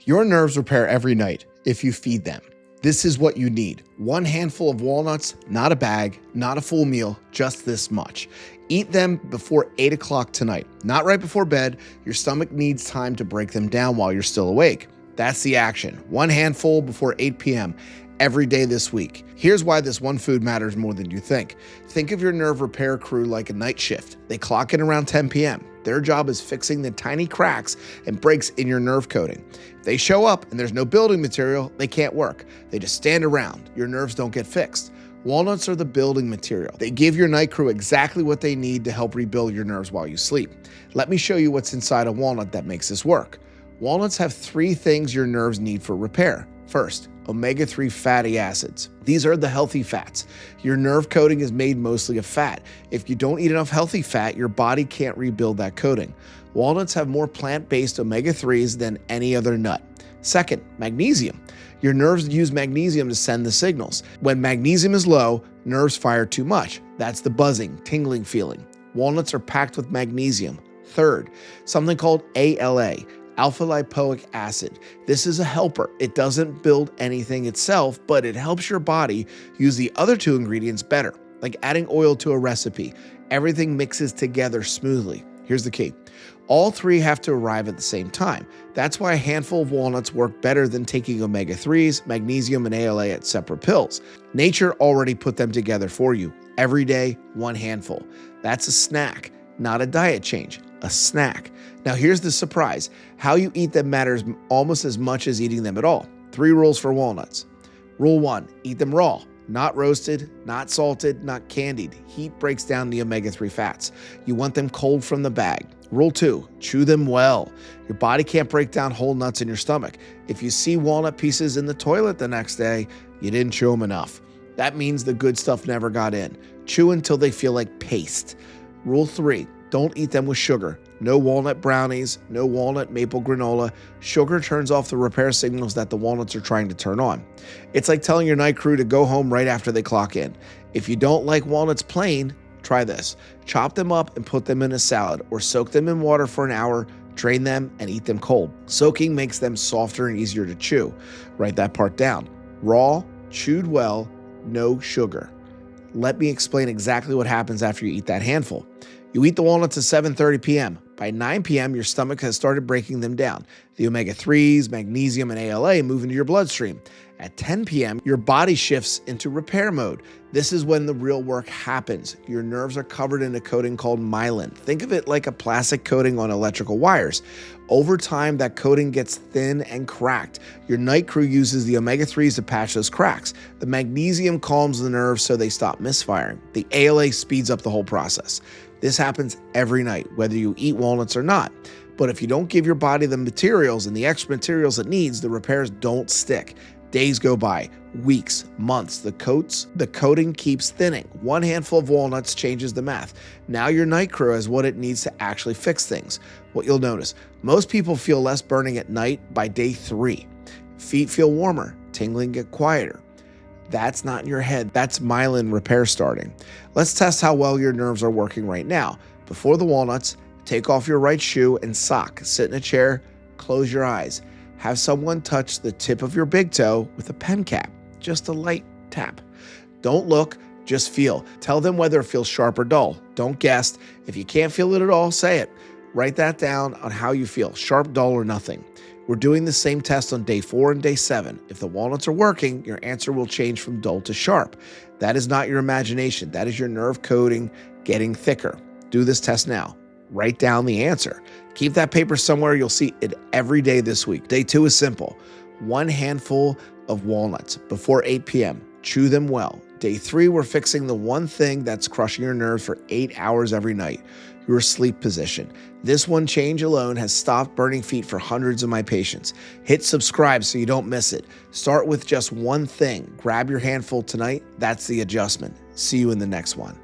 Your nerves repair every night if you feed them. This is what you need. 1 handful of walnuts, not a bag, not a full meal, just this much. Eat them before 8 o'clock tonight, not right before bed. Your stomach needs time to break them down while you're still awake. That's the action. 1 handful before 8 p.m. every day this week. Here's why this one food matters more than you think. Think of your nerve repair crew like a night shift. They clock in around 10 p.m. Their job is fixing the tiny cracks and breaks in your nerve coating. If they show up and there's no building material, they can't work. They just stand around. Your nerves don't get fixed. Walnuts are the building material. They give your night crew exactly what they need to help rebuild your nerves while you sleep. Let me show you what's inside a walnut that makes this work. Walnuts have 3 things your nerves need for repair. First, omega-3 fatty acids. These are the healthy fats. Your nerve coating is made mostly of fat. If you don't eat enough healthy fat, your body can't rebuild that coating. Walnuts have more plant-based omega-3s than any other nut. Second, magnesium. Your nerves use magnesium to send the signals. When magnesium is low, nerves fire too much. That's the buzzing, tingling feeling. Walnuts are packed with magnesium. Third, something called ALA. Alpha lipoic acid. This is a helper. It doesn't build anything itself, but it helps your body use the other 2 ingredients better, like adding oil to a recipe. Everything mixes together smoothly. Here's the key. All 3 have to arrive at the same time. That's why a handful of walnuts work better than taking omega-3s, magnesium, and ALA at separate pills. Nature already put them together for you. Every day, 1 handful. That's a snack, not a diet change. A snack. Now here's the surprise. How you eat them matters almost as much as eating them at all. 3 rules for walnuts. Rule 1, eat them raw. Not roasted, not salted, not candied. Heat breaks down the omega-3 fats. You want them cold from the bag. Rule 2, chew them well. Your body can't break down whole nuts in your stomach. If you see walnut pieces in the toilet the next day, you didn't chew them enough. That means the good stuff never got in. Chew until they feel like paste. Rule 3, don't eat them with sugar. No walnut brownies, no walnut maple granola. Sugar turns off the repair signals that the walnuts are trying to turn on. It's like telling your night crew to go home right after they clock in. If you don't like walnuts plain, try this. Chop them up and put them in a salad, or soak them in water for an hour, drain them, and eat them cold. Soaking makes them softer and easier to chew. Write that part down. Raw, chewed well, no sugar. Let me explain exactly what happens after you eat that handful. You eat the walnuts at 7:30 p.m. By 9 p.m., your stomach has started breaking them down. The omega-3s, magnesium, and ALA move into your bloodstream. At 10 p.m., your body shifts into repair mode. This is when the real work happens. Your nerves are covered in a coating called myelin. Think of it like a plastic coating on electrical wires. Over time, that coating gets thin and cracked. Your night crew uses the omega-3s to patch those cracks. The magnesium calms the nerves so they stop misfiring. The ALA speeds up the whole process. This happens every night, whether you eat walnuts or not. But if you don't give your body the materials and the extra materials it needs, the repairs don't stick. Days go by, weeks, months. The coating keeps thinning. 1 handful of walnuts changes the math. Now your night crew has what it needs to actually fix things. What you'll notice, most people feel less burning at night by day 3. Feet feel warmer, tingling get quieter. That's not in your head. That's myelin repair starting. Let's test how well your nerves are working right now. Before the walnuts, take off your right shoe and sock. Sit in a chair, close your eyes. Have someone touch the tip of your big toe with a pen cap. Just a light tap. Don't look, just feel. Tell them whether it feels sharp or dull. Don't guess. If you can't feel it at all, say it. Write that down on how you feel, sharp, dull, or nothing. We're doing the same test on day 4 and day 7. If the walnuts are working, your answer will change from dull to sharp. That is not your imagination. That is your nerve coating getting thicker. Do this test now. Write down the answer. Keep that paper somewhere. You'll see it every day this week. Day 2 is simple. 1 handful of walnuts before 8 p.m. Chew them well. Day 3, we're fixing the one thing that's crushing your nerves for 8 hours every night, your sleep position. This one change alone has stopped burning feet for hundreds of my patients. Hit subscribe so you don't miss it. Start with just one thing. Grab your handful tonight. That's the adjustment. See you in the next one.